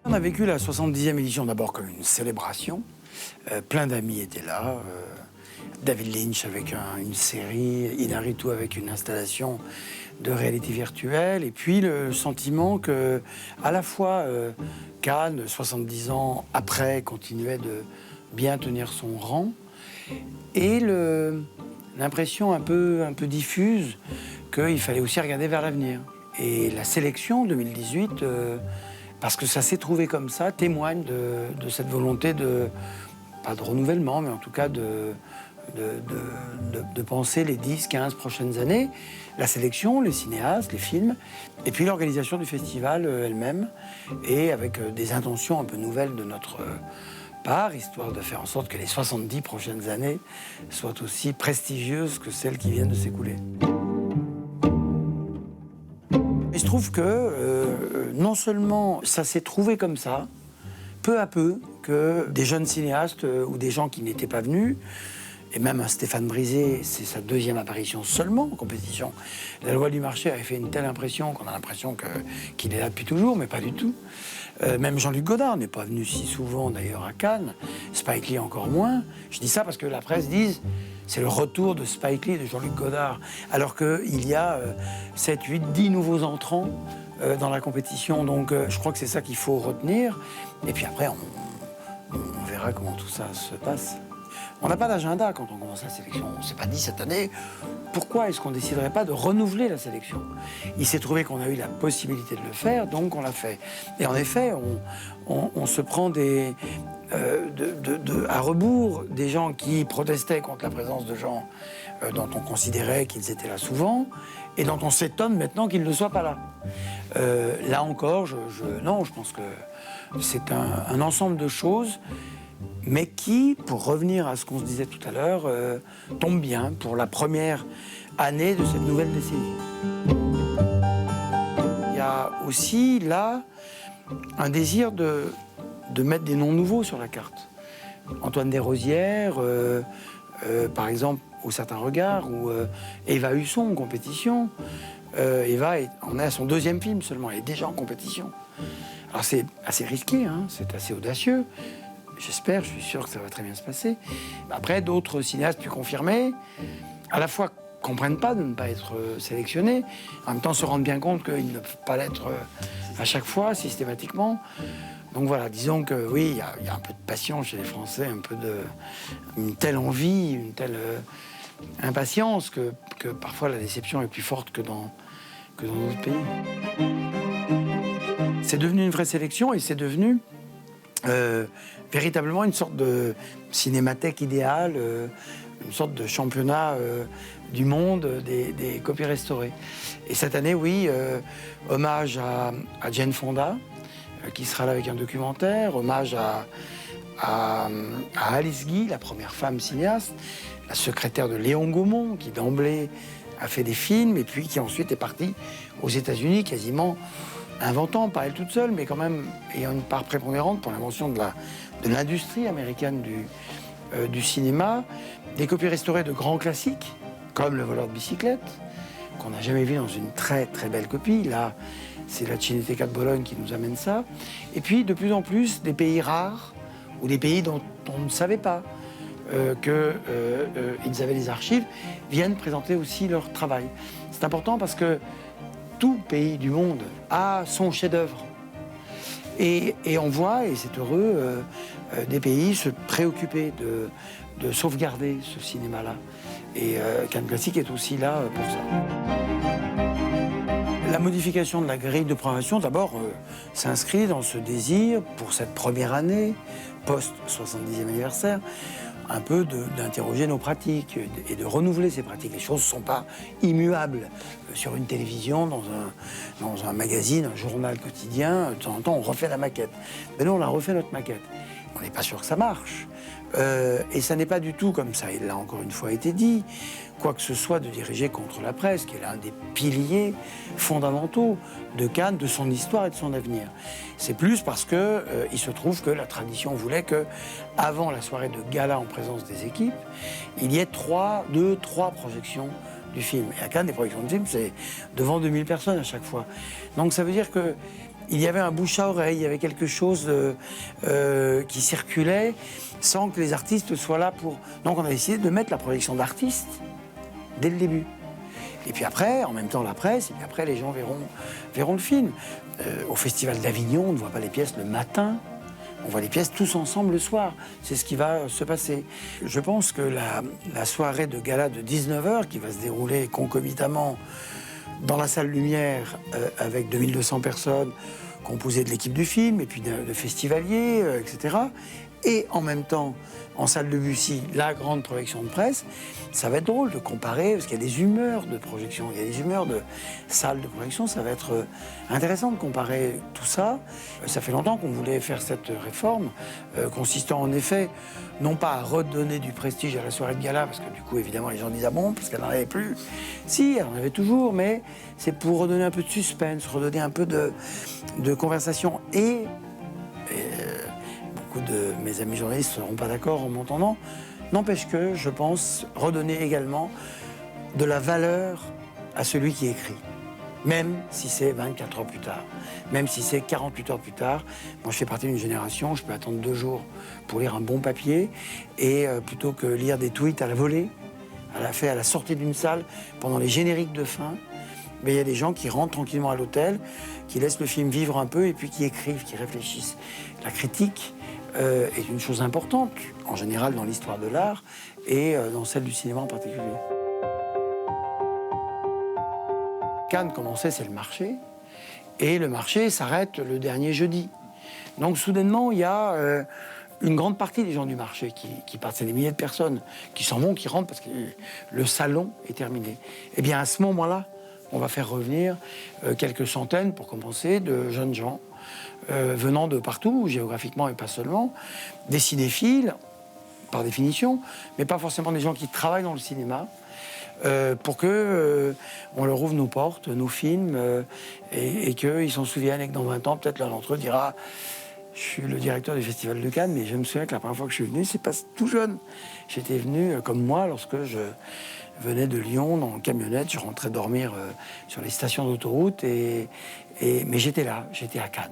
On a vécu la 70e édition d'abord comme une célébration. Plein d'amis étaient là. David Lynch avec une série, Inarritu avec une installation de réalité virtuelle. Et puis le sentiment que, à la fois, Cannes, 70 ans après, continuait de bien tenir son rang. Et l'impression un peu diffuse qu'il fallait aussi regarder vers l'avenir. Et la sélection 2018, parce que ça s'est trouvé comme ça, témoigne de cette volonté pas de renouvellement, mais en tout cas de penser les 10, 15 prochaines années, la sélection, les cinéastes, les films, et puis l'organisation du festival elle-même, et avec des intentions un peu nouvelles de notre part, histoire de faire en sorte que les 70 prochaines années soient aussi prestigieuses que celles qui viennent de s'écouler. Il se trouve que non seulement ça s'est trouvé comme ça, peu à peu, que des jeunes cinéastes ou des gens qui n'étaient pas venus, et même un Stéphane Brisé, c'est sa deuxième apparition seulement en compétition. La loi du marché avait fait une telle impression qu'on a l'impression qu'il est là depuis toujours, mais pas du tout. Même Jean-Luc Godard n'est pas venu si souvent d'ailleurs à Cannes, Spike Lee encore moins. Je dis ça parce que la presse dit c'est le retour de Spike Lee et de Jean-Luc Godard, alors qu'il y a 7, 8, 10 nouveaux entrants dans la compétition. Donc je crois que c'est ça qu'il faut retenir. Et puis après, on verra comment tout ça se passe. On n'a pas d'agenda quand on commence la sélection. On ne s'est pas dit cette année, pourquoi est-ce qu'on ne déciderait pas de renouveler la sélection? Il s'est trouvé qu'on a eu la possibilité de le faire, donc on l'a fait. Et en effet, on se prend à rebours des gens qui protestaient contre la présence de gens dont on considérait qu'ils étaient là souvent, et dont on s'étonne maintenant qu'ils ne soient pas là. Là encore, non, je pense que c'est un ensemble de choses, mais qui, pour revenir à ce qu'on se disait tout à l'heure, tombe bien pour la première année de cette nouvelle décennie. Il y a aussi, là, un désir de mettre des noms nouveaux sur la carte. Antoine Desrosières, par exemple, au Certain Regard, ou Eva Husson en compétition. Eva, on est à son deuxième film seulement, elle est déjà en compétition. Alors c'est assez risqué, hein, c'est assez audacieux. J'espère, je suis sûr que ça va très bien se passer. Après, d'autres cinéastes plus confirmés, à la fois comprennent pas de ne pas être sélectionnés, en même temps se rendent bien compte qu'ils ne peuvent pas l'être à chaque fois, systématiquement. Donc voilà, disons que oui, il y a un peu de passion chez les Français, une telle envie, une telle impatience que parfois la déception est plus forte que dans d'autres pays. C'est devenu une vraie sélection et c'est devenu véritablement une sorte de cinémathèque idéale, une sorte de championnat du monde des copies restaurées. Et cette année, oui, hommage à Jane Fonda, qui sera là avec un documentaire, hommage à Alice Guy, la première femme cinéaste, la secrétaire de Léon Gaumont, qui d'emblée a fait des films, et puis qui ensuite est partie aux États-Unis, quasiment inventant, pas elle toute seule, mais quand même ayant une part prépondérante pour l'invention de l'industrie américaine du cinéma, des copies restaurées de grands classiques, comme Le voleur de bicyclette, qu'on n'a jamais vu dans une très très belle copie. Là, c'est la Cinéteca de Bologne qui nous amène ça. Et puis, de plus en plus, des pays rares, ou des pays dont on ne savait pas qu'ils avaient des archives, viennent présenter aussi leur travail. C'est important parce que tout pays du monde a son chef-d'œuvre. Et on voit, et c'est heureux, des pays se préoccuper de sauvegarder ce cinéma-là. Et Cannes Classique est aussi là pour ça. La modification de la grille de programmation, d'abord, s'inscrit dans ce désir, pour cette première année, post-70e anniversaire, un peu d'interroger nos pratiques et de renouveler ces pratiques. Les choses ne sont pas immuables. Sur une télévision, dans un magazine, un journal quotidien, de temps en temps, on refait la maquette. Mais nous, on a refait notre maquette. On n'est pas sûr que ça marche. Et ça n'est pas du tout comme ça, il a encore une fois été dit, quoi que ce soit de diriger contre la presse, qui est l'un des piliers fondamentaux de Cannes, de son histoire et de son avenir. C'est plus parce que il se trouve que la tradition voulait que, avant la soirée de gala en présence des équipes, il y ait 2, 3 projections du film. Et à Cannes, des projections de films, c'est devant 2000 personnes à chaque fois. Donc ça veut dire que il y avait un bouche à oreille, il y avait quelque chose qui circulait sans que les artistes soient là pour... Donc on a décidé de mettre la projection d'artistes dès le début. Et puis après, en même temps la presse, et puis après les gens verront le film. Au Festival d'Avignon, on ne voit pas les pièces le matin, on voit les pièces tous ensemble le soir. C'est ce qui va se passer. Je pense que la soirée de gala de 19h, qui va se dérouler concomitamment dans la salle Lumière avec 2200 personnes composées de l'équipe du film et puis de festivaliers, etc. Et en même temps, en salle de Bussy, la grande projection de presse, ça va être drôle de comparer, parce qu'il y a des humeurs de projection, il y a des humeurs de salle de projection, ça va être intéressant de comparer tout ça. Ça fait longtemps qu'on voulait faire cette réforme, consistant en effet, non pas à redonner du prestige à la soirée de gala, parce que du coup, évidemment, les gens disent « Ah bon ?» parce qu'elle n'en avait plus. Si, elle en avait toujours, mais c'est pour redonner un peu de suspense, redonner un peu de conversation. Et beaucoup de mes amis journalistes ne seront pas d'accord en m'entendant. N'empêche que, je pense, redonner également de la valeur à celui qui écrit. Même si c'est 24 heures plus tard, même si c'est 48 heures plus tard. Moi, je fais partie d'une génération, je peux attendre 2 jours pour lire un bon papier, et plutôt que lire des tweets à la volée, à la sortie d'une salle, pendant les génériques de fin, mais il y a des gens qui rentrent tranquillement à l'hôtel, qui laissent le film vivre un peu, et puis qui écrivent, qui réfléchissent. La critique est une chose importante, en général dans l'histoire de l'art, et dans celle du cinéma en particulier. Cannes, comme on sait, c'est le marché, et le marché s'arrête le dernier jeudi. Donc soudainement, il y a une grande partie des gens du marché qui partent, c'est des milliers de personnes qui s'en vont, qui rentrent, parce que le salon est terminé. Eh bien, à ce moment-là, on va faire revenir quelques centaines, pour commencer, de jeunes gens venant de partout, géographiquement et pas seulement, des cinéphiles, par définition, mais pas forcément des gens qui travaillent dans le cinéma, pour que on leur ouvre nos portes, nos films, et qu'ils s'en souviennent, et que dans 20 ans, peut-être l'un d'entre eux dira « Je suis le directeur du Festival de Cannes, mais je me souviens que la première fois que je suis venu, c'est pas tout jeune. J'étais venu, comme moi, lorsque je venais de Lyon, en camionnette, je rentrais dormir sur les stations d'autoroute, mais j'étais là, j'étais à Cannes. »